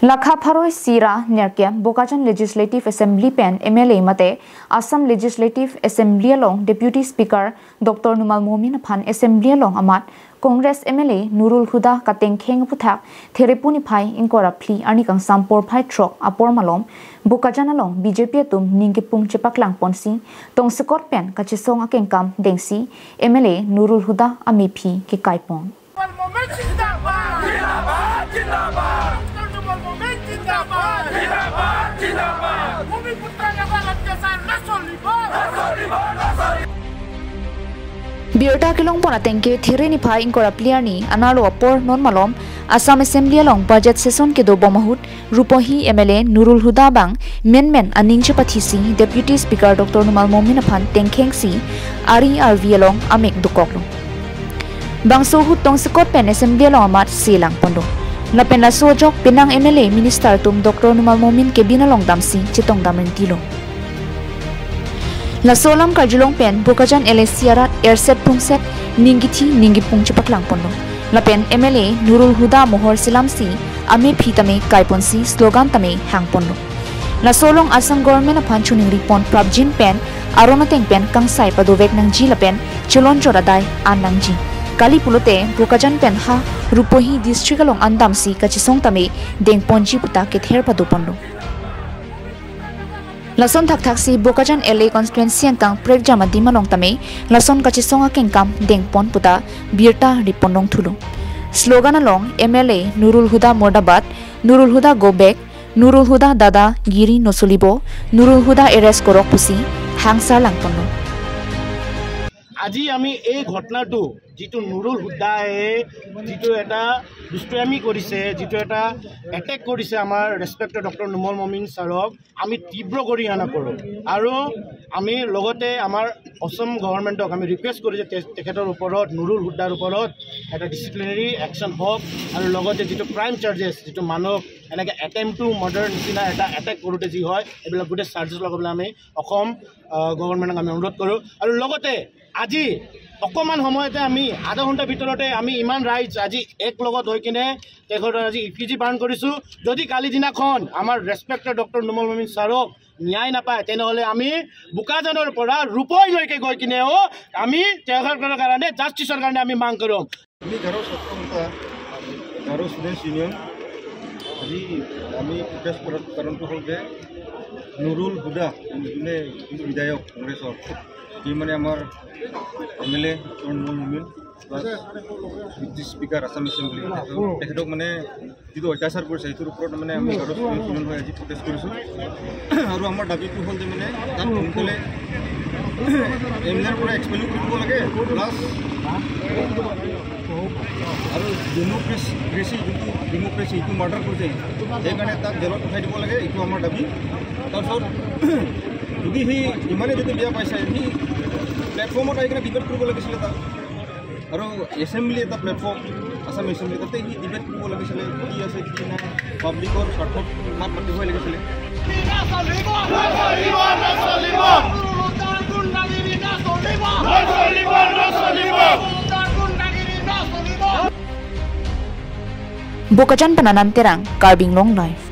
Lakha Pharoi Sira Nerkem Bokajan Legislative Assembly Pen MLA Mate Assam Legislative Assembly along Deputy Speaker Dr. Numal Momin Aphan Assembly along Amat Congress MLA Nurul Huda katengkheng aphuthak therepuni phai inkora pli anikang sampor phai trok apor malom Bokajan along BJP tum ningkipung chepaklang ponsi tong sekot pen kachisong akengkam dengsi MLA Nurul Huda amipi ke kaipong Biota kilong pona tengke thire ni phai inkora player ni analo apor non malom Assam Assembly along budget session ke do bomahut rupohi MLA Nurul Huda bang men aning chapathisi Deputy Speaker Dr. Numal Momin Aphan tengkheng si RERV along amek dukoklo bang so hut tong sekot pen Assembly along amat silang pondo lapen la sojok pinang MLA Minister tum Dr. Numal Momin ke binalong damsi chitong damren tilo La solam karjulong pen Bokajan LSCR airset pungset ningipung chepaklang pondo la pen MLA Nurul Huda mohor silamsi ame phitame kaiponsi slogan tame hang pondo la solong Assam government aphan chuning ripon prabjin pen arona teng pen kangsai padovek nang ji la pen cholon choradai anang ji kali pulote Bokajan pen ha rupohi district along andamsi kachisong tame deng ponji puta ke ther padu pondo Lason thak-thaksi Bokajan LA constituency angkang prekjama dimalong tame lason kachisonga kengkam dengpon puta birta ripondong thulu slogan along MLA Nurul Huda Mordabad Nurul Huda go back Nurul Huda dada giri nosolibo Nurul Huda eres korok pusi hangsar langpondo আজি আমি এই ঘটনাটো যেটো নুৰুল হুদায়ে যেটো এটা দুষ্টামি কৰিছে যেটো এটা এটেক কৰিছে আমাৰ ৰেসপেক্টেড ডক্টৰ নুমল মমিন ছাৰক আমি তীব্ৰ কৰি আনা কৰো আৰু আমি লগতে আমাৰ অসম গভৰ্ণমেণ্টক আমি ৰিকুৱেষ্ট কৰি যে তেখেতৰ ওপৰত নুৰুল হুদাৰ ওপৰত এটা ডিসিপ্লিনাৰী একচন হওক আৰু লগতে যেটো ক্ৰাইম চাৰ্জেছ যেটো মানক এনেকে এটেম্প টু মাৰ্ডাৰ নিচিনা এটা এটেক কৰোতে যি হয় এবিলাক গুটে চাৰ্জেছ লগাবলৈ আমি অসম গভৰ্ণমেণ্টক আমি অনুৰোধ কৰো আৰু লগতে আজি অকমান সময়তে আমি আধা ঘণ্টা ভিতৰতে আমি ইমান ৰাইজ আজি এক লগত হৈ কিনে তেখেতৰ আজি ইপিজি বাৰ্ণ কৰিছো যদি কালি দিনাখন আমাৰ ৰেসপেক্টেড ডক্টৰ নুমল মমিন ছাৰক ন্যায় নাপায় তেনেহলে আমি বুকাজানৰ পৰা ৰূপৈ লৈকে গৈ কিনেও আমি তেখেতৰ কাৰণে জাষ্টিছৰ কাৰণে আমি মাং কৰিম আমি গাৰো সত্তমতা গাৰো ষ্টুডেণ্টছ ইউনিয়ন আজি আমি প্ৰটেষ্ট কৰাৰ কাৰণটো হ'ল যে নুৰুল হুদা যোনে বিধায়ক কংগ্ৰেছৰ ই মানে আমাৰ MLA নুৰুল মুমিন ডিপ্টি স্পিকাৰ আসাম এছেম্বলি তেখেতক মানে যিটো অত্যাচাৰ কৰিছে সেইটোৰ ওপৰত মানে আমি গাৰো ষ্টুডেণ্টছ ইউনিয়ন হৈ আজি প্ৰটেষ্ট কৰিছোঁ আৰু আমাৰ দাবীটো হ'ল যে মানে তাত সোনকালে MLAৰ পৰা এক্সপেলিং কৰিব লাগে প্লাছ আৰু ডেমক্ৰেচি এইটো মাৰ্ডাৰ কৰিছে সেইকাৰণে তাক জেলত উঠাই দিব লাগে এইটো আমাৰ দাবী তাৰপিছত যদি সি ইমানেই যদি বেয়া পাইছে সি প্লেটফৰ্মত আহি কিনে ডিবেট কৰিব লাগিছিলে তাক আৰু এছেম্বলি এটা প্লেটফৰ্ম আসাম এছেম্বলি তাতে সি ডিবেট কৰিব লাগিছিলে কি আছে কি নাই পাব্লিকৰ স্বাৰ্থত মাত মাতিবই লাগিছিলে Bokajan Pananan Terang Karbing Long Life